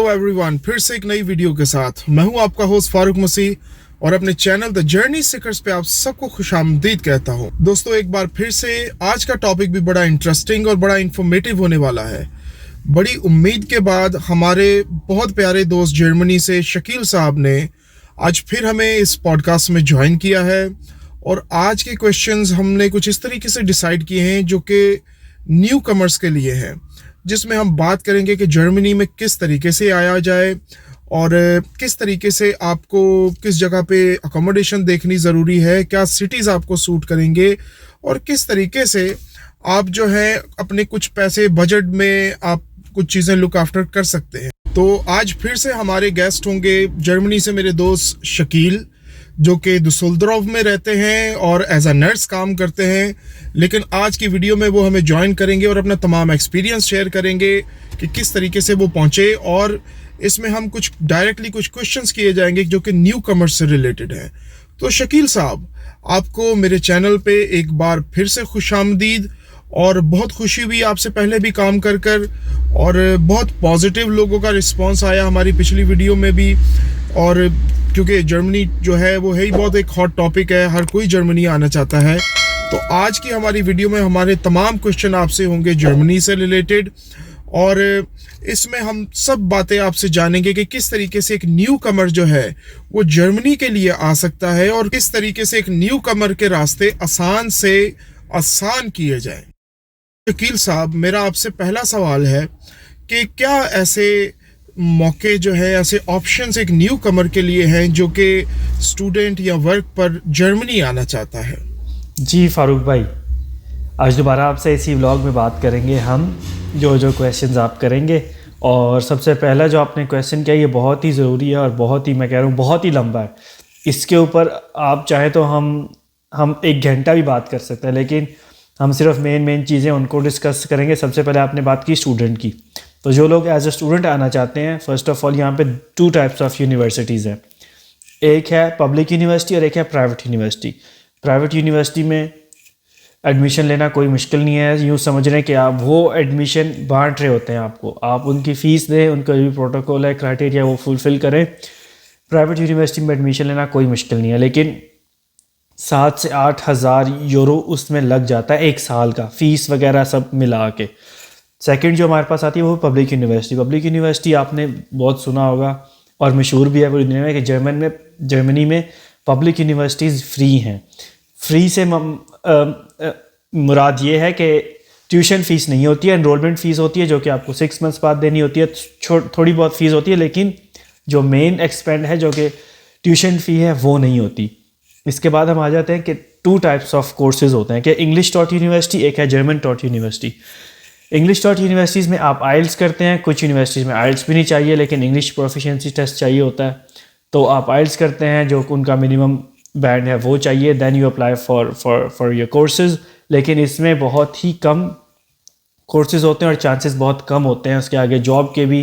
Hello everyone, फिर से एक नई वीडियो के साथ मैं हूं आपका होस्ट फारूक मसीह और अपने चैनल द जर्नी सीकर्स पे आप सबको खुशामदीद कहता हूं। दोस्तों, एक बार फिर से आज का टॉपिक भी बड़ा इंटरेस्टिंग और बड़ा इंफॉर्मेटिव होने वाला है। बड़ी उम्मीद के बाद हमारे बहुत प्यारे दोस्त जर्मनी से शकील साहब ने आज फिर हमें इस पॉडकास्ट में ज्वाइन किया है और आज के क्वेश्चंस हमने कुछ इस तरीके से डिसाइड किए हैं जो कि न्यू कमर्स के लिए हैं, जिसमें हम बात करेंगे कि जर्मनी में किस तरीके से आया जाए और किस तरीके से आपको किस जगह पे अकोमोडेशन देखनी ज़रूरी है, क्या सिटीज़ आपको सूट करेंगे और किस तरीके से आप जो है अपने कुछ पैसे बजट में आप कुछ चीज़ें लुक आफ्टर कर सकते हैं। तो आज फिर से हमारे गेस्ट होंगे जर्मनी से मेरे दोस्त शकील, जो कि दुसुल्दोर्फ में रहते हैं और एज अ नर्स काम करते हैं। लेकिन आज की वीडियो में वो हमें ज्वाइन करेंगे और अपना तमाम एक्सपीरियंस शेयर करेंगे कि किस तरीके से वो पहुंचे, और इसमें हम कुछ डायरेक्टली कुछ क्वेश्चंस किए जाएंगे जो कि न्यू कमर्स से रिलेटेड है। तो शकील साहब, आपको मेरे चैनल पे एक बार फिर से खुशामदीद, और बहुत खुशी हुई आपसे पहले भी काम कर कर, और बहुत पॉजिटिव लोगों का रिस्पांस आया हमारी पिछली वीडियो में भी। और क्योंकि जर्मनी जो है वो है ही बहुत एक हॉट टॉपिक है, हर कोई जर्मनी आना चाहता है। तो आज की हमारी वीडियो में हमारे तमाम क्वेश्चन आपसे होंगे जर्मनी से रिलेटेड, और इसमें हम सब बातें आपसे जानेंगे कि किस तरीके से एक न्यू कमर जो है वो जर्मनी के लिए आ सकता है और किस तरीके से एक न्यू कमर के रास्ते आसान से आसान किए जाएं। शकील साहब, मेरा आपसे पहला सवाल है कि क्या ऐसे मौके जो है, ऐसे ऑप्शंस एक न्यू कमर के लिए हैं जो कि स्टूडेंट या वर्क पर जर्मनी आना चाहता है? जी फारूक भाई, आज दोबारा आपसे इसी व्लॉग में बात करेंगे हम, जो क्वेश्चंस आप करेंगे। और सबसे पहला जो आपने क्वेश्चन किया, ये बहुत ही ज़रूरी है और बहुत ही, मैं कह रहा हूँ, बहुत ही लंबा है। इसके ऊपर आप चाहे तो हम 1 घंटा भी बात कर सकते हैं, लेकिन हम सिर्फ मेन चीज़ें उनको डिस्कस करेंगे। सबसे पहले आपने बात की स्टूडेंट की, तो जो लोग एज अ स्टूडेंट आना चाहते हैं, फर्स्ट ऑफ ऑल यहाँ पे 2 टाइप्स ऑफ यूनिवर्सिटीज़ हैं। एक है पब्लिक यूनिवर्सिटी और एक है प्राइवेट यूनिवर्सिटी। प्राइवेट यूनिवर्सिटी में एडमिशन लेना कोई मुश्किल नहीं है। यूँ समझ रहे हैं कि आप वो एडमिशन बांट रहे होते हैं आपको, आप उनकी फ़ीस दें, उनका जो भी प्रोटोकॉल है, क्राइटेरिया, वो फुलफ़िल करें। प्राइवेट यूनिवर्सिटी में एडमिशन लेना कोई मुश्किल नहीं है, लेकिन 7 से 8 हज़ार यूरो उसमें लग जाता है 1 साल का, फ़ीस वगैरह सब मिला के। सेकंड जो हमारे पास आती है वो पब्लिक यूनिवर्सिटी। पब्लिक यूनिवर्सिटी आपने बहुत सुना होगा और मशहूर भी है पूरी दुनिया में कि जर्मनी में पब्लिक यूनिवर्सिटीज़ फ्री हैं। फ्री से मुराद ये है कि ट्यूशन फ़ीस नहीं होती है, एनरोलमेंट फ़ीस होती है जो कि आपको 6 मंथ्स बाद देनी होती है। थोड़ी बहुत फ़ीस होती है, लेकिन जो मेन एक्सपेंड है, जो कि ट्यूशन फ़ी है, वो नहीं होती। इसके बाद हम आ जाते हैं कि 2 टाइप्स ऑफ कोर्सेज़ होते हैं कि इंग्लिश टॉट यूनिवर्सिटी, एक है German taught university. English taught universities में आप आइल्स करते हैं, कुछ यूनिवर्सिटीज़ में आइल्स भी नहीं चाहिए, लेकिन इंग्लिश प्रोफिशिएंसी टेस्ट चाहिए होता है, तो आप आइल्स करते हैं, जो उनका मिनिमम बैंड है वो चाहिए। Then you apply for your courses. लेकिन इसमें बहुत ही कम कोर्सेज़ होते हैं और चांसेस बहुत कम होते हैं उसके आगे जॉब के भी,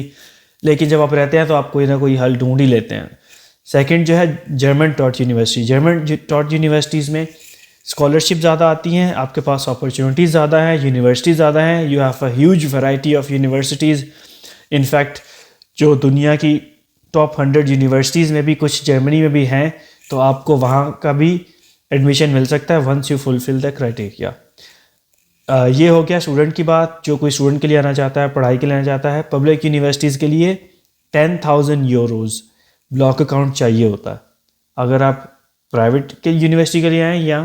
लेकिन जब आप रहते हैं तो आप कोई ना कोई हल ढूंढ ही लेते हैं। सेकंड जो है German taught university. German taught universities में स्कॉलरशिप ज़्यादा आती हैं, आपके पास अपॉर्चुनिटीज़ ज़्यादा हैं, यूनिवर्सिटी ज़्यादा हैं, you have a huge variety of universities. In fact जो दुनिया की टॉप 100 यूनिवर्सिटीज़ में भी कुछ जर्मनी में भी हैं, तो आपको वहाँ का भी एडमिशन मिल सकता है once you fulfil the criteria. ये हो गया स्टूडेंट की बात, जो कोई स्टूडेंट के लिए आना चाहता है, पढ़ाई के लिए आना चाहता है। पब्लिक यूनिवर्सिटीज़ के लिए 10,000 यूरोज़ ब्लॉक अकाउंट चाहिए होता है। अगर आप प्राइवेट के यूनिवर्सिटी के लिए आएँ या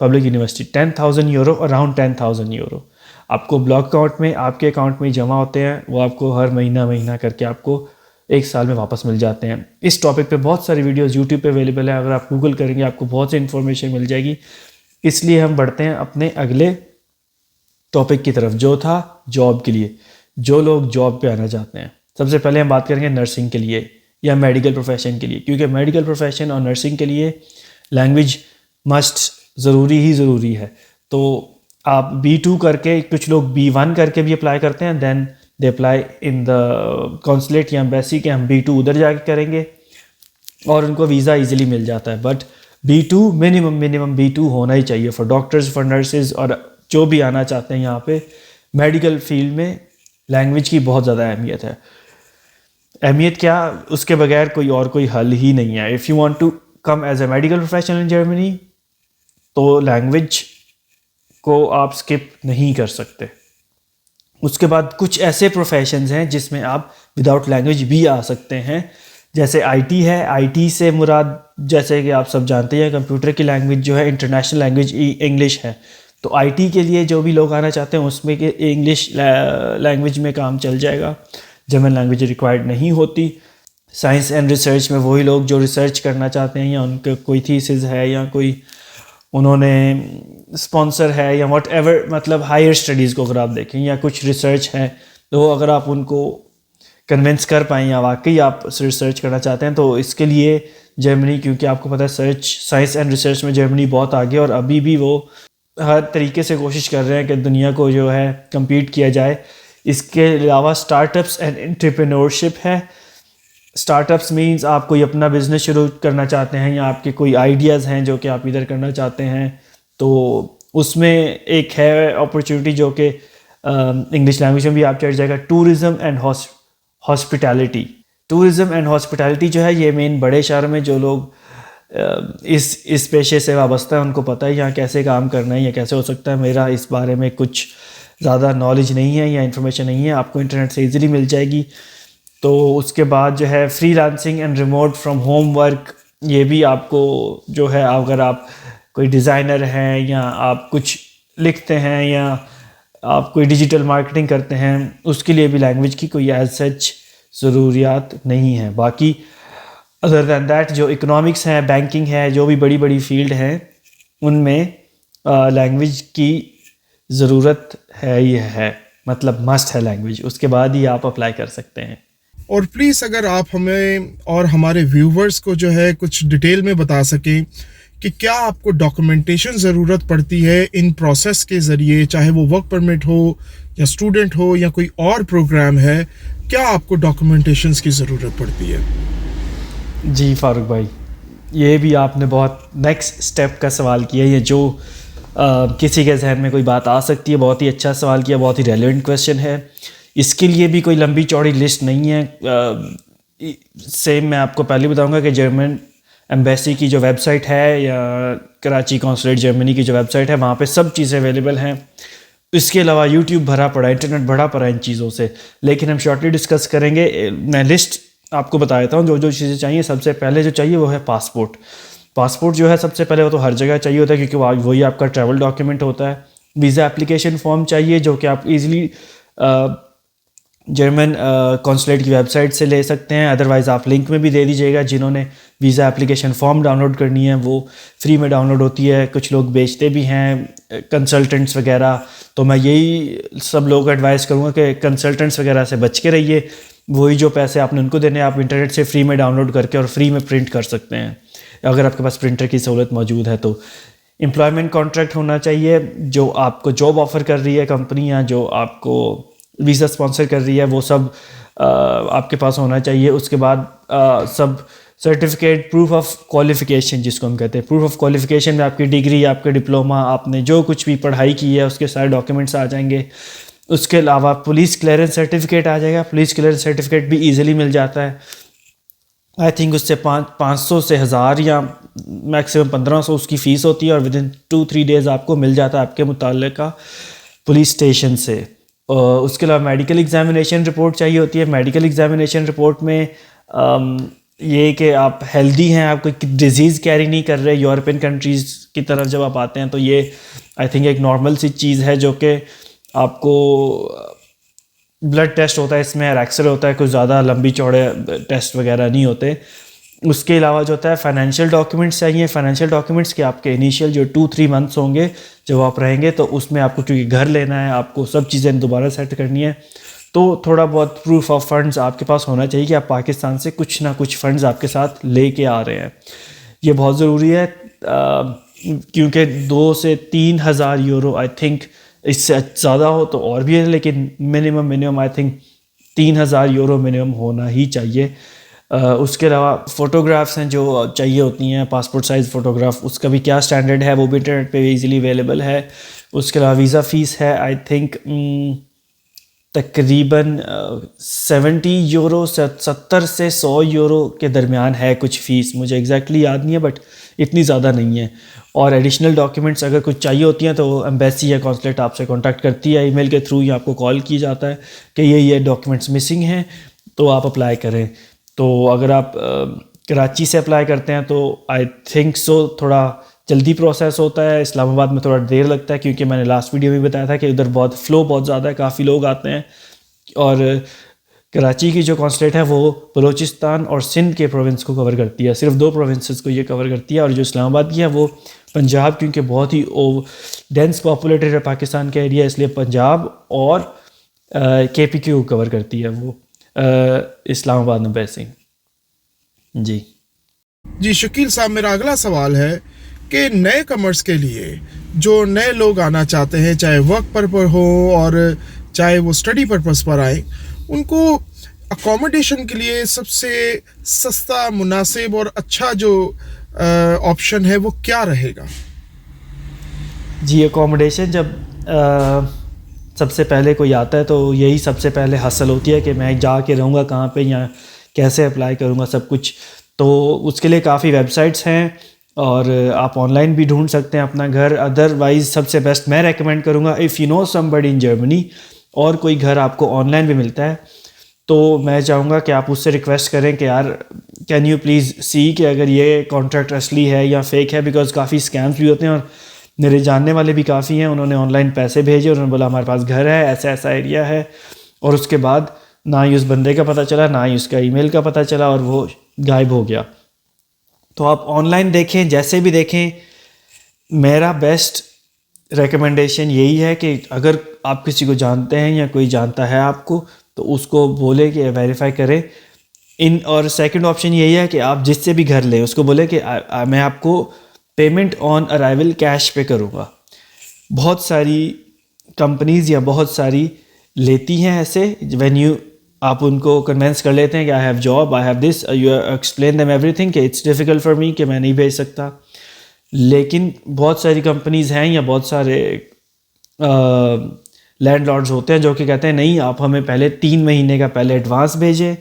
public university, 10,000 euro, around 10,000 euro आपको ब्लॉक अकाउंट में, आपके अकाउंट में जमा होते हैं। वो आपको हर महीना करके आपको 1 साल में वापस मिल जाते हैं। इस टॉपिक पे बहुत सारी वीडियोस यूट्यूब पे अवेलेबल है, अगर आप गूगल करेंगे आपको बहुत सी इन्फॉर्मेशन मिल जाएगी। इसलिए हम बढ़ते हैं अपने अगले टॉपिक की तरफ, जो था जॉब के लिए, जो लोग जॉब पे आना चाहते हैं। सबसे पहले हम बात करेंगे नर्सिंग के लिए या मेडिकल प्रोफेशन के लिए, क्योंकि मेडिकल प्रोफेशन और नर्सिंग के लिए लैंग्वेज मस्ट ज़रूरी है। तो आप B2 करके, कुछ लोग B1 करके भी अप्लाई करते हैं, then they apply in the consulate या एम्बेसी के, हम B2 उधर जाके करेंगे और उनको वीज़ा इजीली मिल जाता है। बट B2 मिनिमम B2 होना ही चाहिए फॉर डॉक्टर्स, फॉर नर्सेज, और जो भी आना चाहते हैं यहाँ पे मेडिकल फील्ड में लैंग्वेज की बहुत ज़्यादा अहमियत है। अहमियत क्या, उसके बगैर कोई हल ही नहीं है। If you want to come as a medical professional in Germany तो लैंग्वेज को आप स्किप नहीं कर सकते। उसके बाद कुछ ऐसे प्रोफेशंस हैं जिसमें आप विदाउट लैंग्वेज भी आ सकते हैं, जैसे आईटी है। आईटी से मुराद, जैसे कि आप सब जानते हैं, कंप्यूटर की लैंग्वेज जो है इंटरनेशनल लैंग्वेज इंग्लिश है। तो आईटी के लिए जो भी लोग आना चाहते हैं उसमें कि इंग्लिश लैंग्वेज में काम चल जाएगा, जर्मन लैंग्वेज रिक्वायर्ड नहीं होती। साइंस एंड रिसर्च में वही लोग जो रिसर्च करना चाहते हैं, या उनका कोई थीसिस है, या कोई उन्होंने स्पॉन्सर है, या वट एवर, मतलब हायर स्टडीज़ को अगर आप देखें, या कुछ रिसर्च है, तो अगर आप उनको कन्विंस कर पाएँ या वाकई आप रिसर्च करना चाहते हैं, तो इसके लिए जर्मनी, क्योंकि आपको पता है साइंस एंड रिसर्च में जर्मनी बहुत आगे, और अभी भी वो हर तरीके से कोशिश कर रहे हैं कि दुनिया को जो है compete किया जाए। इसके अलावा स्टार्टअप्स एंड एंटरप्रेन्योरशिप है। स्टार्टअप्स मींस आप कोई अपना बिजनेस शुरू करना चाहते हैं, या आपके कोई आइडियाज़ हैं जो कि आप इधर करना चाहते हैं, तो उसमें एक है अपॉर्चुनिटी जो कि इंग्लिश लैंग्वेज में भी आप चढ़ जाएगा, tourism and hospitality. Tourism and hospitality जो है, ये मेन बड़े शहर में जो लोग इस पेशे से वाबस्ता है उनको पता है यहाँ कैसे काम करना है या कैसे हो सकता है। मेरा इस बारे में कुछ ज़्यादा नॉलेज नहीं है या इन्फॉर्मेशन नहीं है, आपको इंटरनेट से इजीली मिल जाएगी। तो उसके बाद जो है freelancing and remote from home work, ये भी आपको जो है, अगर आप कोई डिज़ाइनर हैं, या आप कुछ लिखते हैं, या आप कोई डिजिटल मार्केटिंग करते हैं, उसके लिए भी लैंग्वेज की कोई एज सच ज़रूरियात नहीं है। बाकी अदर दैन दैट जो इकोनॉमिक्स है, बैंकिंग है, जो भी बड़ी बड़ी फील्ड हैं, उनमें लैंग्वेज की ज़रूरत है ही है, मतलब मस्ट है लैंग्वेज, उसके बाद ही आप अप्लाई कर सकते हैं। और प्लीज़ अगर आप हमें और हमारे व्यूवर्स को जो है कुछ डिटेल में बता सकें कि क्या आपको डॉक्यूमेंटेशन ज़रूरत पड़ती है इन प्रोसेस के ज़रिए, चाहे वो वर्क परमिट हो या स्टूडेंट हो या कोई और प्रोग्राम है, क्या आपको डॉक्यूमेंटेशंस की ज़रूरत पड़ती है? जी फारूक भाई, ये भी आपने बहुत नेक्स्ट स्टेप का सवाल किया। ये जो किसी के जहन में कोई बात आ सकती है, बहुत ही अच्छा सवाल किया, बहुत ही रेलेवेंट क्वेश्चन है। इसके लिए भी कोई लंबी चौड़ी लिस्ट नहीं है। सेम मैं आपको पहले बताऊंगा कि जर्मन एम्बेसी की जो वेबसाइट है, या कराची कॉन्सुलेट जर्मनी की जो वेबसाइट है, वहाँ पे सब चीज़ें अवेलेबल हैं। इसके अलावा यूट्यूब भरा पड़ा, इंटरनेट भरा पड़ा इन चीज़ों से, लेकिन हम शॉर्टली डिस्कस करेंगे। मैं लिस्ट आपको बता देता हूँ जो जो चीज़ें चाहिए। सबसे पहले जो चाहिए वो है पासपोर्ट। पासपोर्ट जो है सबसे पहले, वो तो हर जगह चाहिए होता है क्योंकि वही आपका ट्रैवल डॉक्यूमेंट होता है। वीज़ा एप्लीकेशन फॉर्म चाहिए जो कि आप इजीली जर्मन कॉन्सुलेट की वेबसाइट से ले सकते हैं, अदरवाइज़ आप लिंक में भी दे दीजिएगा। जिन्होंने वीज़ा एप्लीकेशन फॉर्म डाउनलोड करनी है वो फ्री में डाउनलोड होती है, कुछ लोग बेचते भी हैं कंसल्टेंट्स वगैरह। तो मैं यही सब लोग एडवाइस करूँगा कि कंसल्टेंट्स वगैरह से बच के रहिए। वही जो पैसे आपने उनको देने, आप इंटरनेट से फ्री में डाउनलोड करके और फ्री में प्रिंट कर सकते हैं, अगर आपके पास प्रिंटर की सहूलत मौजूद है तो। एम्प्लॉयमेंट कॉन्ट्रैक्ट होना चाहिए, जो आपको जॉब ऑफ़र कर रही है कंपनी, या जो आपको वीज़ा स्पॉन्सर कर रही है, वो सब आपके पास होना चाहिए। उसके बाद सब सर्टिफिकेट, प्रूफ ऑफ क्वालिफ़िकेशन जिसको हम कहते हैं, प्रूफ ऑफ क्वालिफ़िकेशन में आपकी डिग्री, आपके डिप्लोमा, आपने जो कुछ भी पढ़ाई की है उसके सारे डॉक्यूमेंट्स आ जाएंगे। उसके अलावा पुलिस क्लियरेंस सर्टिफिकेट आ जाएगा। पुलिस क्लियरेंस सर्टिफिकेट भी ईजिली मिल जाता है। आई थिंक उससे 500 से 1000 या मैक्सिमम 1500 उसकी फ़ीस होती है, और विदिन 2-3 डेज़ आपको मिल जाता है आपके मुताल्लिका पुलिस स्टेशन से। उसके अलावा मेडिकल एग्जामिनेशन रिपोर्ट चाहिए होती है। मेडिकल एग्जामिनेशन रिपोर्ट में ये कि आप हेल्दी हैं, आप कोई डिजीज़ कैरी नहीं कर रहे। यूरोपियन कंट्रीज़ की तरफ जब आप आते हैं तो ये आई थिंक एक नॉर्मल सी चीज़ है, जो कि आपको ब्लड टेस्ट होता है इसमें, एक्सरे होता है, कुछ ज़्यादा लंबी चौड़े टेस्ट वगैरह नहीं होते। उसके अलावा जो होता है फाइनेंशियल डॉक्यूमेंट्स चाहिए। फाइनेंशियल डॉक्यूमेंट्स के आपके इनिशियल जो 2-3 मंथ्स होंगे जब आप रहेंगे, तो उसमें आपको क्योंकि घर लेना है, आपको सब चीज़ें दोबारा सेट करनी है, तो थोड़ा बहुत प्रूफ ऑफ फंड्स आपके पास होना चाहिए कि आप पाकिस्तान से कुछ ना कुछ फंड्स आपके साथ लेके आ रहे हैं। ये बहुत ज़रूरी है क्योंकि 2 से 3 हज़ार यूरो, आई थिंक इससे ज़्यादा हो तो और भी है, लेकिन minimum I think 3,000 euro minimum होना ही चाहिए। उसके अलावा फ़ोटोग्राफ्स हैं जो चाहिए होती हैं, पासपोर्ट साइज़ फ़ोटोग्राफ, उसका भी क्या स्टैंडर्ड है वो भी इंटरनेट पे इजीली अवेलेबल है। उसके अलावा वीज़ा फ़ीस है आई थिंक तकरीबन 70 यूरो 70 से 100 यूरो के दरमियान है कुछ फ़ीस, मुझे एग्जैक्टली याद नहीं है बट इतनी ज़्यादा नहीं है। और एडिशनल डॉक्यूमेंट्स अगर कुछ चाहिए होती हैं तो एम्बेसी या कॉन्सुलेट आपसे कांटेक्ट करती है ईमेल के थ्रू, या आपको कॉल की जाता है कि ये डॉक्यूमेंट्स मिसिंग हैं तो आप अप्लाई करें। तो अगर आप कराची से अप्लाई करते हैं तो आई थिंक सो थोड़ा जल्दी प्रोसेस होता है। इस्लामाबाद में थोड़ा देर लगता है क्योंकि मैंने लास्ट वीडियो में बताया था कि उधर बहुत फ़्लो बहुत ज़्यादा है, काफ़ी लोग आते हैं। और कराची की जो कॉन्सुलेट है वो बलूचिस्तान और सिंध के प्रोविंस को कवर करती है, सिर्फ 2 प्रोविंसेस को ये कवर करती है। और जो इस्लामाबाद की है वो पंजाब, क्योंकि बहुत ही डेंस पॉपुलेटेड है पाकिस्तान का एरिया, इसलिए पंजाब और KPQ कवर करती है वो इस्लामाबाद में बेसिंग। जी शकील साहब, मेरा अगला सवाल है कि नए कमर्स के लिए जो नए लोग आना चाहते हैं, चाहे वर्क पर्पस हो और चाहे वो स्टडी पर्पस पर आए, उनको अकोमोडेशन के लिए सबसे सस्ता, मुनासिब और अच्छा जो ऑप्शन है वो क्या रहेगा? जी, अकोमोडेशन जब सबसे पहले कोई आता है तो यही सबसे पहले हासिल होती है कि मैं जाके रहूँगा कहाँ पे या कैसे अप्लाई करूँगा सब कुछ। तो उसके लिए काफ़ी वेबसाइट्स हैं और आप ऑनलाइन भी ढूंढ सकते हैं अपना घर। अदरवाइज़ सबसे बेस्ट मैं रेकमेंड करूँगा, if you know somebody in Germany और कोई घर आपको ऑनलाइन भी मिलता है तो मैं चाहूँगा कि आप उससे रिक्वेस्ट करें कि यार कैन यू प्लीज़ सी कि अगर ये कॉन्ट्रैक्ट असली है या फेक है, बिकॉज़ काफ़ी स्कैम्स भी होते हैं और मेरे जानने वाले भी काफ़ी हैं। उन्होंने ऑनलाइन पैसे भेजे, उन्होंने बोला हमारे पास घर है, ऐसा ऐसा एरिया है, और उसके बाद ना ही उस बंदे का पता चला, ना ही उसका ईमेल का पता चला और वो गायब हो गया। तो आप ऑनलाइन देखें, जैसे भी देखें, मेरा बेस्ट रिकमेंडेशन यही है कि अगर आप किसी को जानते हैं या कोई जानता है आपको तो उसको बोले कि वेरीफाई करें इन। और सेकंड ऑप्शन यही है कि आप जिससे भी घर लें उसको बोले कि मैं आपको पेमेंट ऑन अराइवल कैश पे करूँगा। बहुत सारी कंपनीज़ या बहुत सारी लेती हैं ऐसे, व्हेन यू आप उनको कन्वेंस कर लेते हैं कि I have job, I have this, you explain them everything कि इट्स डिफ़िकल्ट फॉर मी कि मैं नहीं भेज सकता। लेकिन बहुत सारी कंपनीज़ हैं या बहुत सारे लैंडलॉर्ड्स होते हैं जो कि कहते हैं नहीं, आप हमें पहले 3 महीने का पहले एडवांस भेजें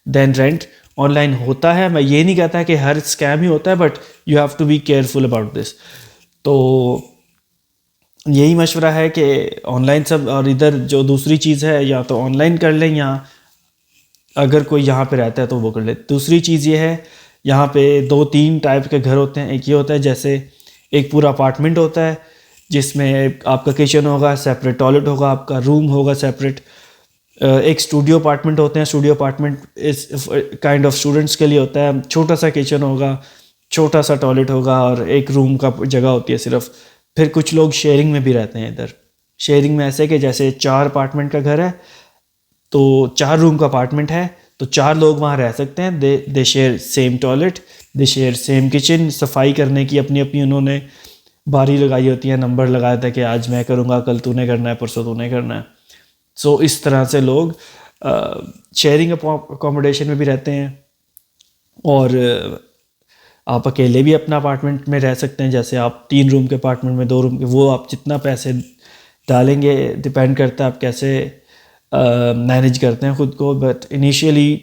देन रेंट। ऑनलाइन होता है, मैं ये नहीं कहता कि हर स्कैम ही होता है, but you have to be careful about this. तो यही मशवरा है कि ऑनलाइन सब, और इधर जो दूसरी चीज़ है या तो ऑनलाइन कर लें या अगर कोई यहाँ पे रहता है तो वो कर ले। दूसरी चीज़ ये है, यहाँ पे 2-3 टाइप के घर होते हैं। एक ये होता है जैसे एक पूरा अपार्टमेंट होता है जिसमें आपका किचन होगा, सेपरेट टॉयलेट होगा, आपका रूम होगा सेपरेट। एक स्टूडियो अपार्टमेंट होते हैं, स्टूडियो अपार्टमेंट इस काइंड ऑफ स्टूडेंट्स के लिए होता है। छोटा सा किचन होगा, छोटा सा टॉयलेट होगा और एक रूम का जगह होती है सिर्फ। फिर कुछ लोग शेयरिंग में भी रहते हैं। इधर शेयरिंग में ऐसे कि जैसे 4 अपार्टमेंट का घर है तो 4 रूम का अपार्टमेंट है तो 4 लोग वहाँ रह सकते हैं। दे शेयर सेम टॉयलेट, दे शेयर सेम किचन। सफाई करने की अपनी अपनी उन्होंने बारी लगाई होती है, नंबर लगाया था कि आज मैं करूँगा, कल तूने करना है, परसों तूने करना है। सो इस तरह से लोग शेयरिंग अकोमोडेशन में भी रहते हैं। और आप अकेले भी अपना अपार्टमेंट में रह सकते हैं। जैसे आप 3 रूम के अपार्टमेंट में 2 रूम के, वो आप जितना पैसे डालेंगे डिपेंड करता है आप कैसे मैनेज करते हैं ख़ुद को। बट इनिशियली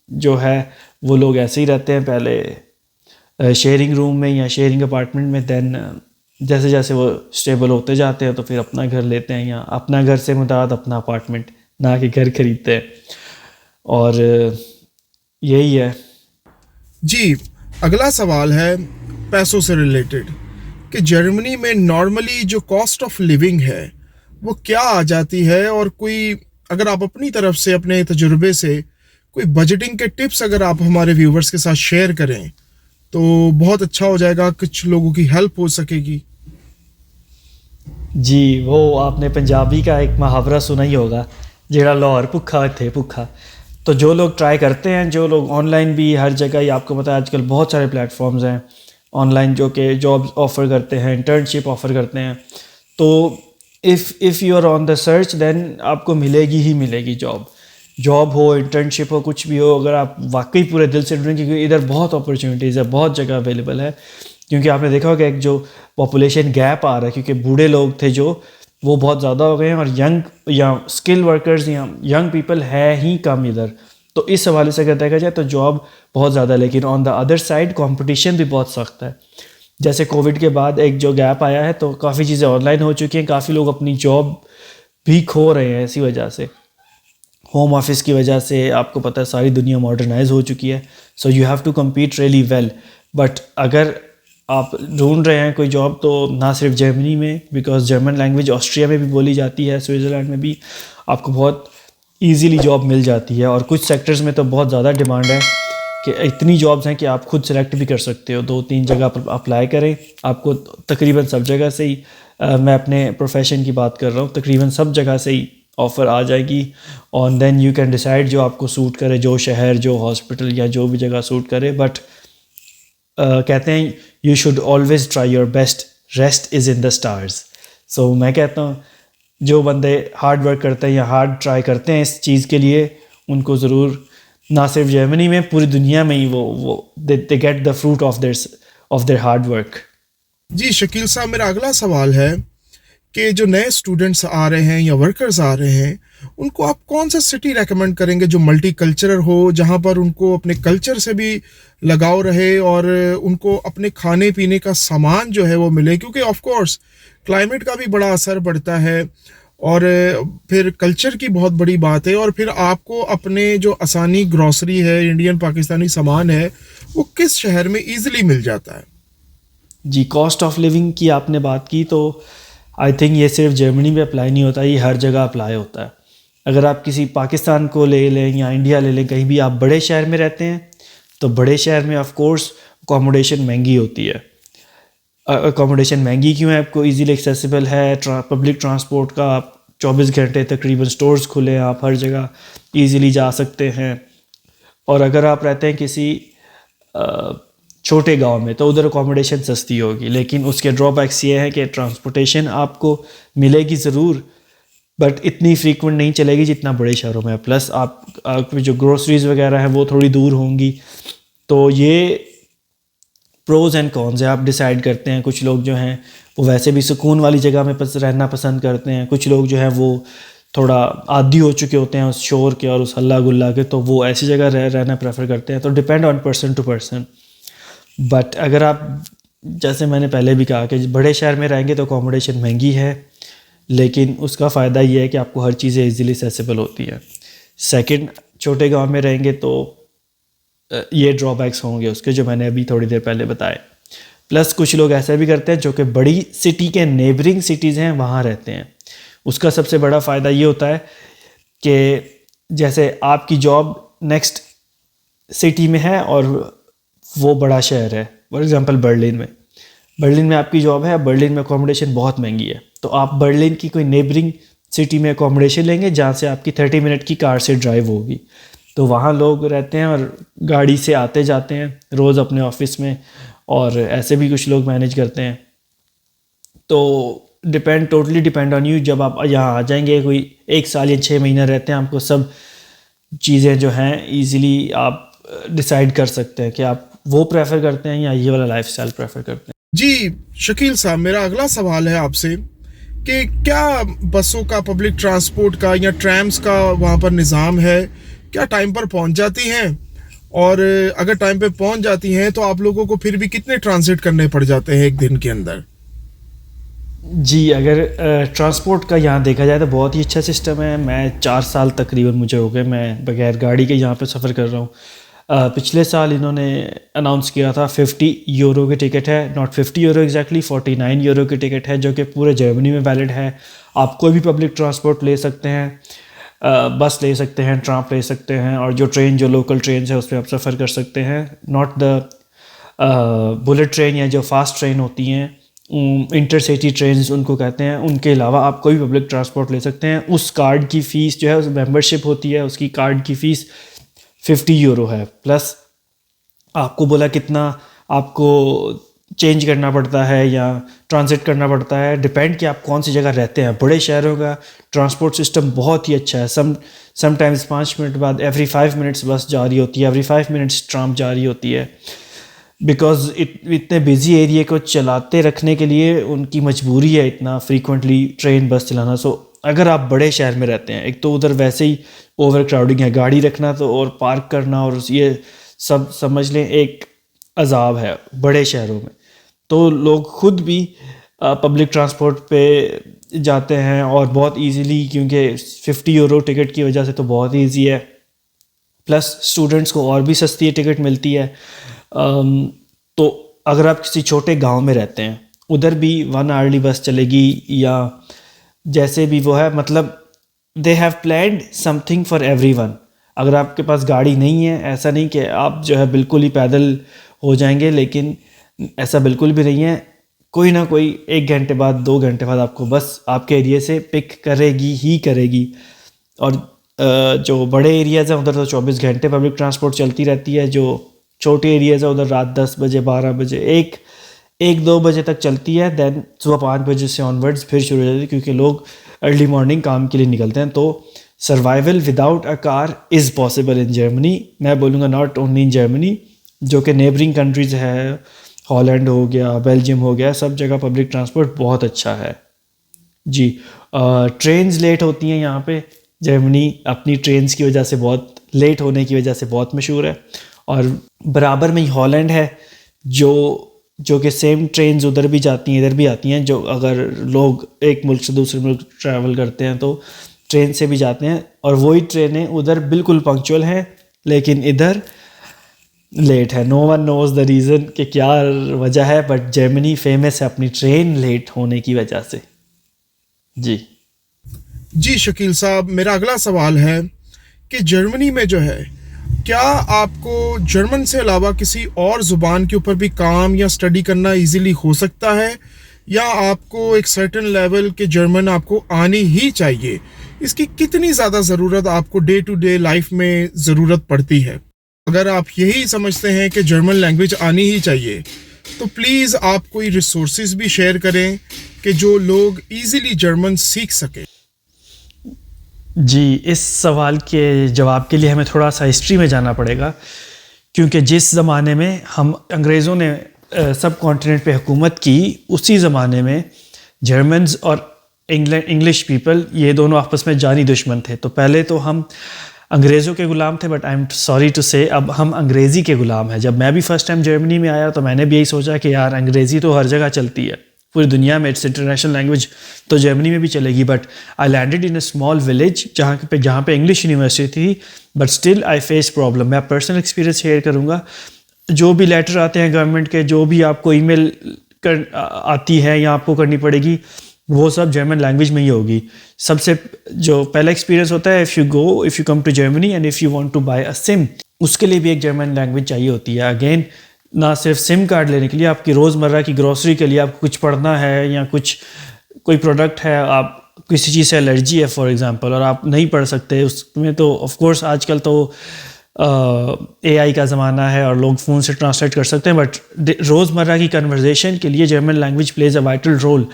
जो है वो लोग ऐसे ही रहते हैं, पहले शेयरिंग रूम में या शेयरिंग अपार्टमेंट में, देन जैसे जैसे वो स्टेबल होते जाते हैं तो फिर अपना घर लेते हैं, या अपना घर से मुराद अपना अपार्टमेंट, ना कि घर खरीदते हैं। और यही है जी। अगला सवाल है पैसों से रिलेटेड कि जर्मनी में नॉर्मली जो कॉस्ट ऑफ लिविंग है वो क्या आ जाती है, और कोई अगर आप अपनी तरफ से अपने तजुर्बे से कोई बजटिंग के टिप्स अगर आप हमारे व्यूवर्स के साथ शेयर करें तो बहुत अच्छा हो जाएगा, कुछ लोगों की हेल्प हो सकेगी। जी। वो आपने पंजाबी का एक मुहावरा सुना ही होगा, जेड़ा लाहौर भुखा थे भुखा। तो जो लोग ट्राई करते हैं, जो लोग ऑनलाइन भी हर जगह ही, आपको पता है आजकल बहुत सारे प्लेटफॉर्म्स हैं ऑनलाइन जो कि जॉब ऑफ़र करते हैं, इंटर्नशिप ऑफ़र करते हैं। तो if you are on the search then आपको मिलेगी ही मिलेगी जॉब हो, इंटर्नशिप हो, कुछ भी हो। अगर आप वाकई पूरे दिल से ढूंढें, क्योंकि इधर बहुत अपॉर्चुनिटीज़ है, बहुत जगह अवेलेबल है। क्योंकि आपने देखा होगा एक जो पॉपुलेशन गैप आ रहा है, क्योंकि बूढ़े लोग थे जो वो बहुत ज़्यादा हो गए हैं, और यंग या स्किल वर्कर्स या यंग पीपल है ही कम इधर। तो इस हवाले से अगर देखा जाए तो जॉब बहुत ज़्यादा है, लेकिन on the other side competition भी बहुत सख्त है। जैसे कोविड के बाद एक जो गैप आया है, तो काफ़ी चीज़ें ऑनलाइन हो चुकी हैं, काफ़ी लोग अपनी जॉब भी खो रहे हैं इसी वजह से। होम ऑफिस की वजह से आपको पता है सारी दुनिया मॉडर्नाइज हो चुकी है, so you have to compete really well. But अगर आप ढूंढ रहे हैं कोई जॉब, तो ना सिर्फ जर्मनी में, बिकॉज जर्मन लैंग्वेज ऑस्ट्रिया में भी बोली जाती है, स्विट्ज़रलैंड में भी आपको बहुत ईजीली जॉब मिल जाती है। और कुछ सेक्टर्स में तो बहुत ज़्यादा डिमांड है कि इतनी जॉब्स हैं कि आप खुद सेलेक्ट भी कर सकते हो, 2-3 जगह पर अप्लाई करें, आपको तकरीबन सब जगह से ही मैं अपने प्रोफेशन की बात कर रहा हूँ, तकरीबन सब जगह से ही ऑफ़र आ जाएगी। और देन यू कैन डिसाइड जो आपको सूट करे, जो शहर, जो हॉस्पिटल या जो भी जगह सूट करे। बट कहते हैं you should always try your best, rest is in the stars. So मैं कहता हूँ जो बंदे हार्ड वर्क करते हैं या हार्ड ट्राई करते हैं इस चीज़ के लिए, उनको ज़रूर ना सिर्फ जर्मनी में, पूरी दुनिया में ही वो they get the fruit of their hard work. Ji Shakeel साहब, मेरा अगला सवाल है कि जो नए स्टूडेंट्स आ रहे हैं या वर्कर्स आ रहे हैं, उनको आप कौन सा सिटी रेकमेंड करेंगे जो मल्टी कल्चरल हो, जहाँ पर उनको अपने कल्चर से भी लगाव रहे और उनको अपने खाने पीने का सामान जो है वो मिले, क्योंकि ऑफ कोर्स क्लाइमेट का भी बड़ा असर पड़ता है और फिर कल्चर की बहुत बड़ी बात है, और फिर आपको अपने जो आसानी ग्रॉसरी है, इंडियन पाकिस्तानी सामान है, वो किस शहर में ईजिली मिल जाता है। जी, कॉस्ट ऑफ लिविंग की आपने बात की, तो आई थिंक ये सिर्फ जर्मनी में अप्लाई नहीं होता, ये हर जगह अप्लाई होता है। अगर आप किसी पाकिस्तान को ले लें या इंडिया ले लें, कहीं भी आप बड़े शहर में रहते हैं, तो बड़े शहर में ऑफ कोर्स अकोमोडेशन महंगी होती है। अकोमोडेशन महंगी क्यों है? आपको इजीली एक्सेसिबल है, पब्लिक ट्रांसपोर्ट का, आप 24 घंटे तकरीबन स्टोर्स खुले हैं, आप हर जगह इजीली जा सकते हैं। और अगर आप रहते हैं किसी छोटे गांव में, तो उधर अकोमोडेशन सस्ती होगी, लेकिन उसके ड्रॉबैक्स ये हैं कि ट्रांसपोर्टेशन आपको मिलेगी ज़रूर, बट इतनी फ्रीक्वेंट नहीं चलेगी जितना बड़े शहरों में है। प्लस आप जो ग्रोसरीज वगैरह हैं वो थोड़ी दूर होंगी। तो ये प्रोज एंड कॉन्स है, आप डिसाइड करते हैं। कुछ लोग जो हैं वो वैसे भी सुकून वाली जगह में रहना पसंद करते हैं, कुछ लोग जो हैं वो थोड़ा आदी हो चुके होते हैं उस शोर के और उस हल्ला गुल्ला के, तो वो ऐसी जगह रहना प्रेफर करते हैं। तो depend on person to person. But अगर आप, जैसे मैंने पहले भी कहा कि बड़े शहर में रहेंगे तो अकोमोडेशन महंगी है, लेकिन उसका फ़ायदा ये है कि आपको हर चीज़ें इजीली एक्सेसिबल होती हैं। सेकंड, छोटे गांव में रहेंगे तो ये ड्रॉबैक्स होंगे उसके, जो मैंने अभी थोड़ी देर पहले बताए। प्लस कुछ लोग ऐसा भी करते हैं जो कि बड़ी सिटी के नेबरिंग सिटीज़ हैं वहाँ रहते हैं। उसका सबसे बड़ा फ़ायदा ये होता है कि जैसे आपकी जॉब नेक्स्ट सिटी में है और वो बड़ा शहर है, फॉर एग्ज़ाम्पल बर्लिन में आपकी जॉब है, बर्लिन में अकोमोडेशन बहुत महंगी है, तो आप बर्लिन की कोई नेबरिंग सिटी में अकोमोडेशन लेंगे जहाँ से आपकी 30 मिनट की कार से ड्राइव होगी। तो वहाँ लोग रहते हैं और गाड़ी से आते जाते हैं रोज़ अपने ऑफिस में, और ऐसे भी कुछ लोग मैनेज करते हैं। तो टोटली डिपेंड ऑन यू। जब आप यहाँ आ जाएंगे, कोई 1 साल या 6 महीने रहते हैं, आपको सब चीज़ें जो हैं ईज़िली आप डिसाइड कर सकते हैं कि आप वो प्रेफर करते हैं या ये वाला लाइफस्टाइल प्रेफर करते हैं। जी शकील साहब, मेरा अगला सवाल है आपसे कि क्या बसों का, पब्लिक ट्रांसपोर्ट का या ट्रैम्स का वहाँ पर निज़ाम है? क्या टाइम पर पहुँच जाती हैं? और अगर टाइम पे पहुँच जाती हैं तो आप लोगों को फिर भी कितने ट्रांजिट करने पड़ जाते हैं एक दिन के अंदर? जी, अगर ट्रांसपोर्ट का यहाँ देखा जाए तो बहुत ही अच्छा सिस्टम है। मैं 4 साल तकरीबन मुझे हो गए मैं बगैर गाड़ी के यहाँ पे सफ़र कर रहा हूँ। पिछले साल इन्होंने अनाउंस किया था 50 यूरो की टिकट है, नॉट 50 यूरो एग्जैक्टली, 49 यूरो की टिकट है, जो कि पूरे जर्मनी में वैलिड है। आप कोई भी पब्लिक ट्रांसपोर्ट ले सकते हैं, बस ले सकते हैं, ट्राम ले सकते हैं, और जो लोकल ट्रेन है उस पर आप सफ़र कर सकते हैं। नॉट द बुलेट ट्रेन या जो फास्ट ट्रेन होती हैं, इंटरसिटी ट्रेन उनको कहते हैं, उनके अलावा आप कोई भी पब्लिक ट्रांसपोर्ट ले सकते हैं। उस कार्ड की फ़ीस जो है, उस मेंबरशिप होती है, उसकी कार्ड की फ़ीस 50 यूरो है। प्लस आपको बोला कितना आपको चेंज करना पड़ता है या ट्रांजिट करना पड़ता है, डिपेंड कि आप कौन सी जगह रहते हैं। बड़े शहरों का ट्रांसपोर्ट सिस्टम बहुत ही अच्छा है। समटाइम्स 5 मिनट बाद एवरी 5 मिनट्स बस जा रही होती है, एवरी 5 मिनट्स ट्राम जा रही होती है। बिकॉज इतने बिजी एरिया को चलाते रखने के लिए उनकी मजबूरी है इतना फ्रीक्वेंटली ट्रेन बस चलाना. सो अगर आप बड़े शहर में रहते हैं, एक तो उधर वैसे ही ओवर क्राउडिंग है, गाड़ी रखना तो और पार्क करना और ये सब समझ लें एक अजाब है बड़े शहरों में. तो लोग खुद भी पब्लिक ट्रांसपोर्ट पे जाते हैं और बहुत इजीली, क्योंकि 50 यूरो टिकट की वजह से तो बहुत इजी है. प्लस स्टूडेंट्स को और भी सस्ती टिकट मिलती है. तो अगर आप किसी छोटे गांव में रहते हैं, उधर भी 1 आवरली बस चलेगी या जैसे भी वो है, मतलब they have planned something for everyone. अगर आपके पास गाड़ी नहीं है, ऐसा नहीं कि आप जो है बिल्कुल ही पैदल हो जाएंगे, लेकिन ऐसा बिल्कुल भी नहीं है. कोई ना कोई 1 घंटे बाद 2 घंटे बाद आपको बस आपके एरिया से पिक करेगी ही करेगी. और जो बड़े एरियाज़ हैं उधर तो 24 घंटे पब्लिक ट्रांसपोर्ट चलती रहती है. जो छोटे एरियाज़ हैं उधर रात 10 बजे 12 बजे 1-2 बजे तक चलती है. दैन सुबह 5 बजे से ऑनवर्ड्स फिर शुरू हो जाती है, क्योंकि लोग अर्ली मॉर्निंग काम के लिए निकलते हैं. तो survival without a car is possible in Germany. मैं बोलूँगा नॉट ओनली इन जर्मनी, जो कि नेबरिंग कंट्रीज़ है, हॉलैंड हो गया, बेल्जियम हो गया, सब जगह पब्लिक ट्रांसपोर्ट बहुत अच्छा है जी. ट्रेन्स लेट होती हैं यहाँ पे. जर्मनी अपनी ट्रेन्स की वजह से बहुत लेट होने की वजह से बहुत मशहूर है. और बराबर में ही हॉलैंड है, जो कि सेम ट्रेन्स उधर भी जाती हैं इधर भी आती हैं. जो अगर लोग एक मुल्क से दूसरे मुल्क ट्रैवल करते हैं तो ट्रेन से भी जाते हैं, और वही ट्रेनें उधर बिल्कुल पंक्चुअल हैं, लेकिन इधर लेट है. No one knows the reason कि क्या वजह है, बट जर्मनी फेमस है अपनी ट्रेन लेट होने की वजह से जी शकील साहब, मेरा अगला सवाल है कि जर्मनी में जो है, क्या आपको जर्मन से अलावा किसी और ज़ुबान के ऊपर भी काम या स्टडी करना इजीली हो सकता है, या आपको एक सर्टेन लेवल के जर्मन आपको आनी ही चाहिए? इसकी कितनी ज़्यादा ज़रूरत आपको डे टू डे लाइफ में ज़रूरत पड़ती है? अगर आप यही समझते हैं कि जर्मन लैंग्वेज आनी ही चाहिए, तो प्लीज़ आप कोई रिसोर्सेज भी शेयर करें कि जो लोग इजीली जर्मन सीख सकें. जी. इस सवाल के जवाब के लिए हमें थोड़ा सा हिस्ट्री में जाना पड़ेगा, क्योंकि जिस ज़माने में हम अंग्रेज़ों ने सब कॉन्टिनेंट पे हुकूमत की, उसी ज़माने में जर्मन्स और इंग्लिश पीपल ये दोनों आपस में जानी दुश्मन थे. तो पहले तो हम अंग्रेज़ों के ग़ुलाम थे, but I am sorry to say अब हम अंग्रेज़ी के ग़ुलाम हैं. जब मैं भी फ़र्स्ट टाइम जर्मनी में आया तो मैंने भी यही सोचा कि यार अंग्रेज़ी तो हर जगह चलती है पूरी दुनिया में, इट्स इंटरनेशनल लैंग्वेज, तो जर्मनी में भी चलेगी. But I landed in a small village जहाँ पे इंग्लिश यूनिवर्सिटी थी, but still I face problem. मैं पर्सनल एक्सपीरियंस शेयर करूँगा. जो भी लेटर आते हैं गवर्नमेंट के, जो भी आपको ईमेल आती है या आपको करनी पड़ेगी, वो सब जर्मन लैंग्वेज में ही होगी. सबसे जो पहला एक्सपीरियंस होता है, if you come to Germany and if you want to buy a SIM, उसके लिए भी एक जर्मन लैंग्वेज चाहिए होती है. अगेन, ना सिर्फ सिम कार्ड लेने के लिए, आपकी रोज़मर्रा की ग्रोसरी के लिए आपको कुछ पढ़ना है, या कोई प्रोडक्ट है, आप किसी चीज़ से एलर्जी है फॉर एग्जांपल, और आप नहीं पढ़ सकते उसमें, तो ऑफ कोर्स आजकल तो AI का ज़माना है और लोग फ़ोन से ट्रांसलेट कर सकते हैं. बट रोज़मर्रा की कन्वर्जेशन के लिए German language plays a vital role.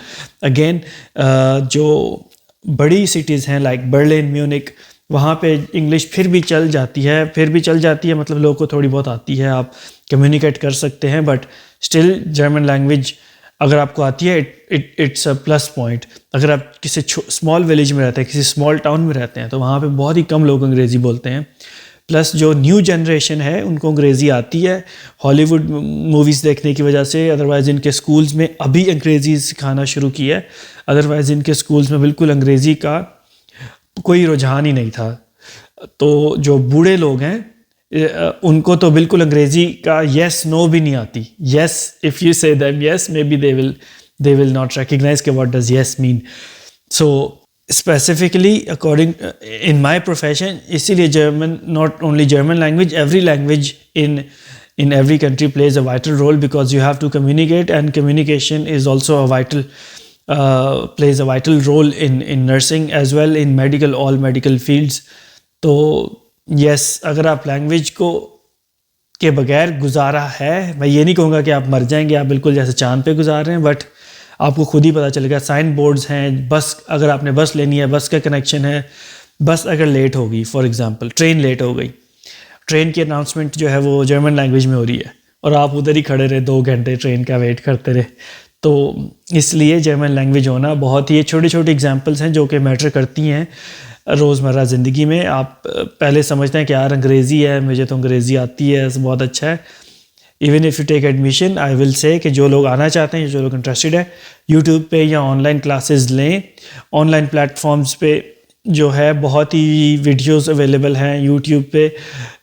Again, जो बड़ी सिटीज़ हैं लाइक बर्लिन, म्यूनिक, वहाँ पे इंग्लिश फिर भी चल जाती है, मतलब लोगों को थोड़ी बहुत आती है, आप कम्युनिकेट कर सकते हैं. बट स्टिल जर्मन लैंग्वेज अगर आपको आती है, इट्स अ प्लस पॉइंट. अगर आप किसी स्मॉल विलेज में रहते हैं, किसी स्मॉल टाउन में रहते हैं, तो वहाँ पे बहुत ही कम लोग अंग्रेज़ी बोलते हैं. प्लस जो न्यू जनरेशन है उनको अंग्रेज़ी आती है हॉलीवुड मूवीज़ देखने की वजह से. अदरवाइज़ इनके स्कूल्स में अभी अंग्रेज़ी सिखाना शुरू की है. अदरवाइज़ इनके स्कूल्स में बिल्कुल अंग्रेज़ी का कोई रुझान ही नहीं था. तो जो बूढ़े लोग हैं उनको तो बिल्कुल अंग्रेज़ी का येस नो भी नहीं आती. Yes, if you say them yes, may be they will not recognise के what does yes mean. So specifically according in my profession, इसीलिए German, not only German language, every language in every country plays a vital role, because you have to communicate, and communication is also a vital plays a vital role in nursing as well, in all medical fields. तो yes, अगर आप language के बगैर गुजारा है, मैं ये नहीं कहूँगा कि आप मर जाएंगे, आप बिल्कुल जैसे चांद पे गुजार रहे हैं, बट आपको खुद ही पता चलेगा. साइन बोर्ड्स हैं, बस अगर आपने बस लेनी है, बस का कनेक्शन है, बस अगर लेट होगी, फॉर एग्जांपल ट्रेन लेट हो गई, ट्रेन की अनाउंसमेंट जो है वो जर्मन लैंग्वेज में हो रही है, और आप उधर ही खड़े रहे 2 घंटे ट्रेन का वेट करते रहे। तो इसलिए जर्मन लैंग्वेज होना बहुत ही, ये छोटी छोटी एग्जांपल्स हैं जो कि मैटर करती हैं रोज़मर्रा ज़िंदगी में। आप पहले समझते हैं कि यार अंग्रेज़ी है, मुझे तो अंग्रेज़ी आती है, बहुत अच्छा है। Even if you take admission, I will say कि जो लोग आना चाहते हैं, जो लोग इंटरेस्टेड है, यूट्यूब पे या ऑनलाइन क्लासेस लें। ऑनलाइन प्लेटफॉर्म्स पे जो है बहुत ही वीडियोस अवेलेबल हैं। यूट्यूब पे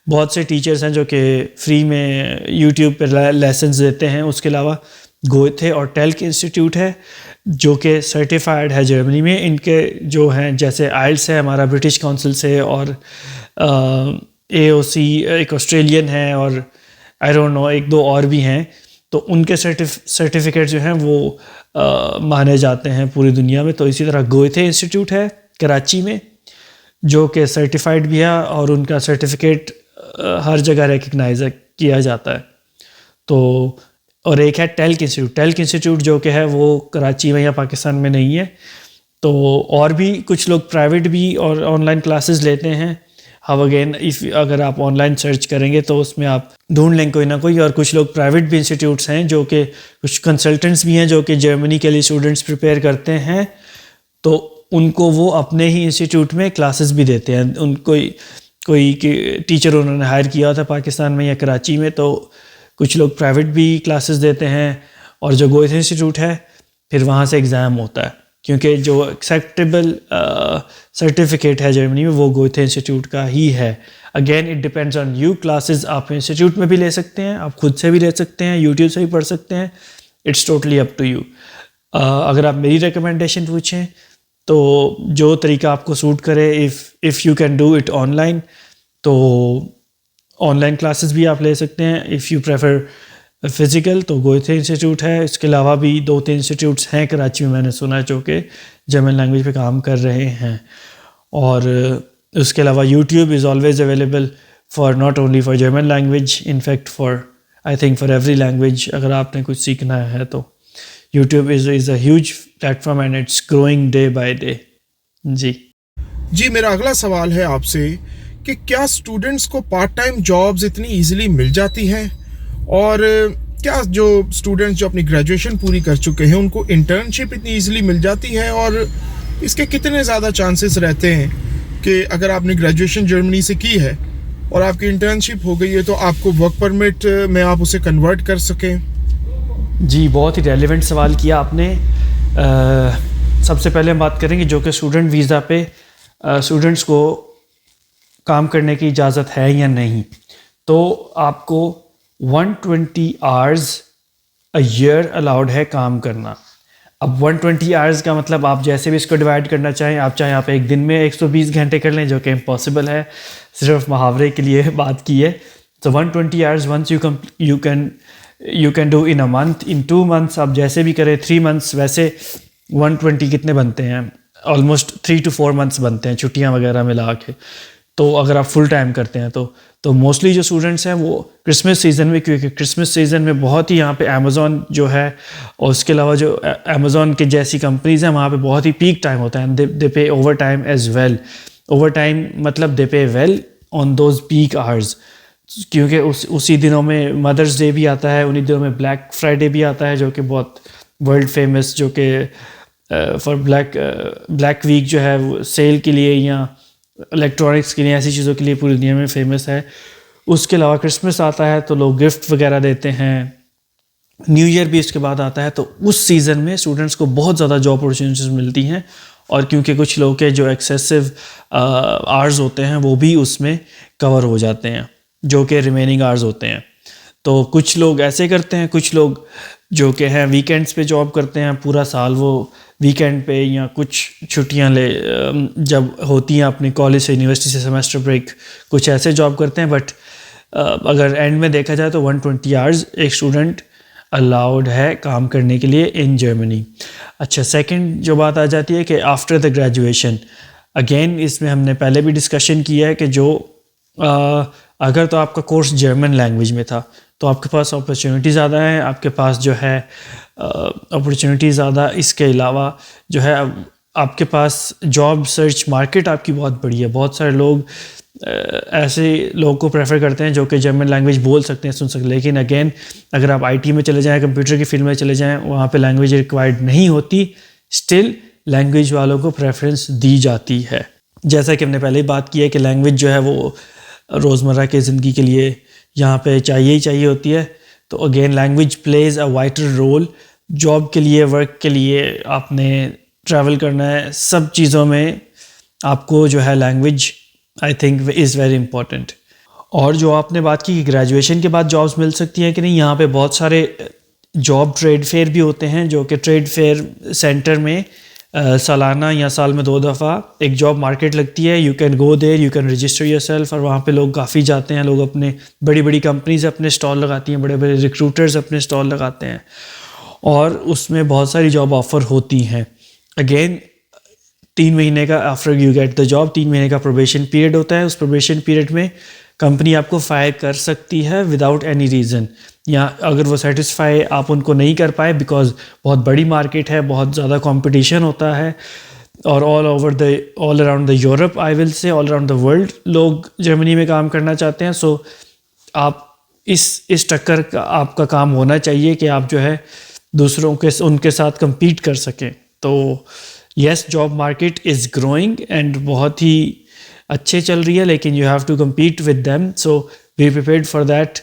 बहुत से टीचर्स हैं जो कि फ्री में यूट्यूब पे लेसन्स देते हैं। उसके अलावा गोएथे और टेल्क इंस्टीट्यूट है जो कि सर्टिफाइड है जर्मनी में। इनके जो हैं, जैसे आइल्स है हमारा ब्रिटिश काउंसिल से, और AOC एक ऑस्ट्रेलियन है, और आई डोंट नो 1-2 और भी हैं। तो उनके सर्टिफिकेट जो हैं वो माने जाते हैं पूरी दुनिया में। तो इसी तरह गोएथे इंस्टीट्यूट है कराची में जो कि सर्टिफाइड भी है, और उनका सर्टिफिकेट हर जगह रिकग्नाइज किया जाता है। तो और एक है टेल्क इंस्टीट्यूट जो कि है वो कराची में या पाकिस्तान में नहीं है। तो और भी कुछ लोग प्राइवेट भी और ऑनलाइन क्लासेस लेते हैं। अब अगेन अगर आप ऑनलाइन सर्च करेंगे तो उसमें आप ढूंढ लेंगे कोई ना कोई। और कुछ लोग प्राइवेट भी इंस्टीट्यूट्स हैं जो कि कुछ कंसल्टेंट्स भी हैं जो कि जर्मनी के लिए स्टूडेंट्स प्रिपेयर करते हैं। तो उनको वो अपने ही इंस्टीट्यूट में क्लासेस भी देते हैं। कोई टीचर उन्होंने हायर किया था पाकिस्तान में या कराची में, तो कुछ लोग प्राइवेट भी क्लासेस देते हैं। और जो गोएथे इंस्टीट्यूट है फिर वहाँ से एग्ज़ाम होता है, क्योंकि जो एक्सेप्टेबल सर्टिफिकेट है जर्मनी में वो गोएथे इंस्टीट्यूट का ही है। Again it depends on you. Classes आप इंस्टीट्यूट में भी ले सकते हैं, आप खुद से भी ले सकते हैं, यूट्यूब से भी पढ़ सकते हैं। It's totally up to you. अगर आप मेरी रिकमेंडेशन पूछें तो जो तरीका आपको सूट करे, if you can do it online, तो ऑनलाइन क्लासेस भी आप ले सकते हैं। इफ़ यू प्रेफर फिज़िकल तो गोएथे इंस्टीट्यूट है। इसके अलावा भी 2-3 इंस्टीट्यूट्स हैं कराची में, मैंने सुना, जो कि जर्मन लैंग्वेज पे काम कर रहे हैं। और उसके अलावा YouTube is always available for not only for German language, in fact for I think for every language. अगर आपने कुछ सीखना है तो YouTube is a huge platform and it's growing day by day. जी, मेरा अगला सवाल है आपसे कि क्या स्टूडेंट्स को पार्ट टाइम जॉब्स इतनी इजीली मिल जाती हैं, और क्या जो स्टूडेंट्स जो अपनी ग्रेजुएशन पूरी कर चुके हैं उनको इंटर्नशिप इतनी इजीली मिल जाती है, और इसके कितने ज़्यादा चांसेस रहते हैं कि अगर आपने ग्रेजुएशन जर्मनी से की है और आपकी इंटर्नशिप हो गई है तो आपको वर्क परमिट में आप उसे कन्वर्ट कर सकें? जी, बहुत ही रेलेवेंट सवाल किया आपने। सबसे पहले हम बात करेंगे जो कि स्टूडेंट वीज़ा पे स्टूडेंट्स को काम करने की इजाज़त है या नहीं। तो आपको 120 आवर्स अ ईयर अलाउड है काम करना। अब 120 आवर्स का मतलब आप जैसे भी इसको डिवाइड करना चाहें, आप चाहें आप एक दिन में 120 घंटे कर लें, जो कि इम्पॉसिबल है, सिर्फ मुहावरे के लिए बात की है। तो 120 hours once you can do in a month, in 2 months आप जैसे भी करें, 3 मंथ्स। वैसे 120 कितने बनते हैं? ऑलमोस्ट 3 to 4 मंथ्स बनते हैं छुट्टियां वगैरह मिला के। तो अगर आप फुल टाइम करते हैं तो मोस्टली जो स्टूडेंट्स हैं वो क्रिसमस सीज़न में, क्योंकि क्रिसमस सीज़न में बहुत ही यहाँ पे अमेज़ॉन जो है और उसके अलावा जो अमेज़ॉन के जैसी कंपनीज़ हैं वहाँ पे बहुत ही पीक टाइम होता है। They pay over time as well. Over time मतलब they pay well on those peak hours, क्योंकि उसी दिनों में मदर्स डे भी आता है, उन्हीं दिनों में ब्लैक फ्राइडे भी आता है जो कि बहुत वर्ल्ड फेमस, जो कि फॉर ब्लैक वीक जो है वो सेल के लिए या इलेक्ट्रॉनिक्स के लिए, ऐसी चीज़ों के लिए पूरी दुनिया में फेमस है। उसके अलावा क्रिसमस आता है तो लोग गिफ्ट वगैरह देते हैं। न्यू ईयर भी इसके बाद आता है। तो उस सीज़न में स्टूडेंट्स को बहुत ज़्यादा जॉब अपॉर्चुनिटीज़ मिलती हैं, और क्योंकि कुछ लोगों के जो एक्सेसिव आवर्स होते हैं वो भी उसमें कवर हो जाते हैं, जो कि रिमेनिंग आवर्स होते हैं। तो कुछ लोग ऐसे करते हैं, कुछ लोग जो कि हैं वीकेंड्स पे जॉब करते हैं, पूरा साल वो वीकेंड पे या कुछ छुट्टियां ले जब होती हैं अपने कॉलेज से, यूनिवर्सिटी से, सेमेस्टर ब्रेक, कुछ ऐसे जॉब करते हैं। बट अगर एंड में देखा जाए तो 120 आवर्स एक स्टूडेंट अलाउड है काम करने के लिए इन जर्मनी। अच्छा, सेकंड जो बात आ जाती है कि आफ्टर द ग्रेजुएशन, अगेन इसमें हमने पहले भी डिस्कशन किया है कि जो अगर तो आपका कोर्स जर्मन लैंग्वेज में था तो आपके पास अपॉर्चुनिटी ज़्यादा है, आपके पास जो है अपॉर्चुनिटी ज़्यादा। इसके अलावा जो है आपके पास जॉब सर्च मार्केट आपकी बहुत बड़ी है। बहुत सारे लोग ऐसे लोगों को प्रेफर करते हैं जो कि जर्मन लैंग्वेज बोल सकते हैं, सुन सकते हैं, लेकिन अगेन अगर आप आईटी में चले जाएं, कंप्यूटर की फील्ड में चले जाएं, वहाँ पे लैंग्वेज रिक्वायर्ड नहीं होती, स्टिल लैंग्वेज वालों को प्रेफरेंस दी जाती है। जैसा कि हमने पहले ही बात की है कि लैंग्वेज जो है वो रोज़मर्रा की ज़िंदगी के लिए यहाँ पे चाहिए ही चाहिए होती है। तो again language plays a vital role. Job के लिए, वर्क के लिए, आपने ट्रैवल करना है, सब चीज़ों में आपको जो है language I think is very important. और जो आपने बात की कि ग्रेजुएशन के बाद जॉब्स मिल सकती हैं कि नहीं, यहाँ पे बहुत सारे जॉब ट्रेड फेयर भी होते हैं जो कि ट्रेड फेयर सेंटर में सालाना या साल में 2 दफ़ा एक जॉब मार्केट लगती है। You can go there, you can register yourself, और वहाँ पे लोग काफ़ी जाते हैं। लोग अपने बड़ी बड़ी कंपनीज अपने स्टॉल लगाती हैं, बड़े बड़े रिक्रूटर्स अपने स्टॉल लगाते हैं और उसमें बहुत सारी जॉब ऑफ़र होती हैं। अगेन 3 महीने का after you get the job 3 महीने का प्रोबेशन पीरियड होता है। उस प्रोबेशन पीरियड में कंपनी आपको फायर कर सकती है विदाउट एनी रीज़न, या अगर वो सेटिस्फाई आप उनको नहीं कर पाए, बिकॉज बहुत बड़ी मार्केट है, बहुत ज़्यादा कंपटीशन होता है, और all around the Europe, I will से ऑल अराउंड द वर्ल्ड लोग जर्मनी में काम करना चाहते हैं। सो आप इस टक्कर का आपका काम होना चाहिए कि आप जो है दूसरों के उनके साथ compete कर सकें। तो yes, job market is growing and बहुत ही अच्छे चल रही है, लेकिन you have to compete with them, so be prepared for that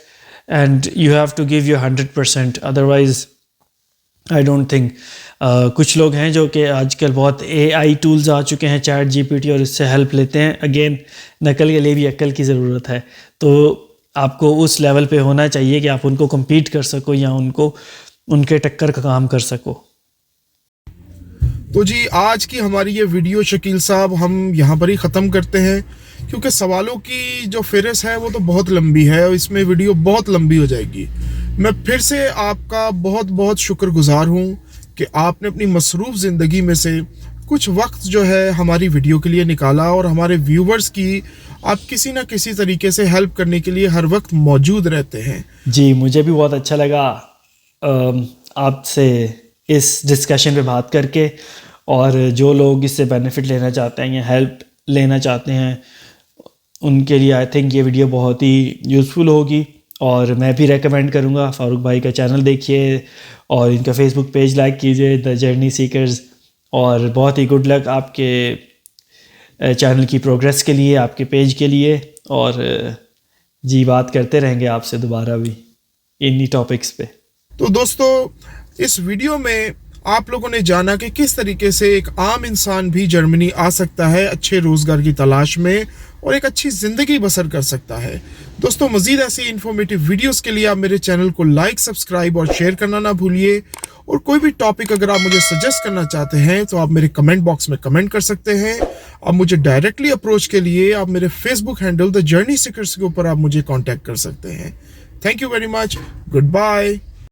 and you have to give your 100%, otherwise I don't think कुछ लोग हैं जो कि आजकल बहुत AI टूल्स आ चुके हैं, चैट GPT, और इससे हेल्प लेते हैं। अगेन नकल के लिए भी अक्ल की ज़रूरत है, तो आपको उस लेवल पे होना चाहिए कि आप उनको compete कर सको या उनको उनके टक्कर का काम कर सको। तो जी आज की हमारी ये वीडियो शकील साहब हम यहाँ पर ही ख़त्म करते हैं, क्योंकि सवालों की जो फेहरिस्त है वो तो बहुत लंबी है और इसमें वीडियो बहुत लंबी हो जाएगी। मैं फिर से आपका बहुत बहुत शुक्रगुजार हूँ कि आपने अपनी मसरूफ़ ज़िंदगी में से कुछ वक्त जो है हमारी वीडियो के लिए निकाला और हमारे व्यूवर्स की आप किसी ना किसी तरीके से हेल्प करने के लिए हर वक्त मौजूद रहते हैं। जी, मुझे भी बहुत अच्छा लगा आपसे इस डिस्कशन पे बात करके, और जो लोग इससे बेनिफिट लेना चाहते हैं या हेल्प लेना चाहते हैं उनके लिए आई थिंक ये वीडियो बहुत ही यूज़फुल होगी। और मैं भी रेकमेंड करूँगा फ़ारूक भाई का चैनल देखिए और इनका फेसबुक पेज लाइक कीजिए, द जर्नी सीकर्स। और बहुत ही गुड लक आपके चैनल की प्रोग्रेस के लिए, आपके पेज के लिए। और जी, बात करते रहेंगे आपसे दोबारा भी इन्हीं टॉपिक्स पे। तो दोस्तों, इस वीडियो में आप लोगों ने जाना कि किस तरीके से एक आम इंसान भी जर्मनी आ सकता है अच्छे रोज़गार की तलाश में और एक अच्छी ज़िंदगी बसर कर सकता है। दोस्तों, मज़ीद ऐसी इन्फॉर्मेटिव वीडियोस के लिए आप मेरे चैनल को लाइक, सब्सक्राइब और शेयर करना ना भूलिए। और कोई भी टॉपिक अगर आप मुझे सजेस्ट करना चाहते हैं तो आप मेरे कमेंट बॉक्स में कमेंट कर सकते हैं। आप मुझे डायरेक्टली अप्रोच के लिए आप मेरे Facebook handle the journey seekers के ऊपर आप मुझे कॉन्टैक्ट कर सकते हैं। Thank you very much. Good bye.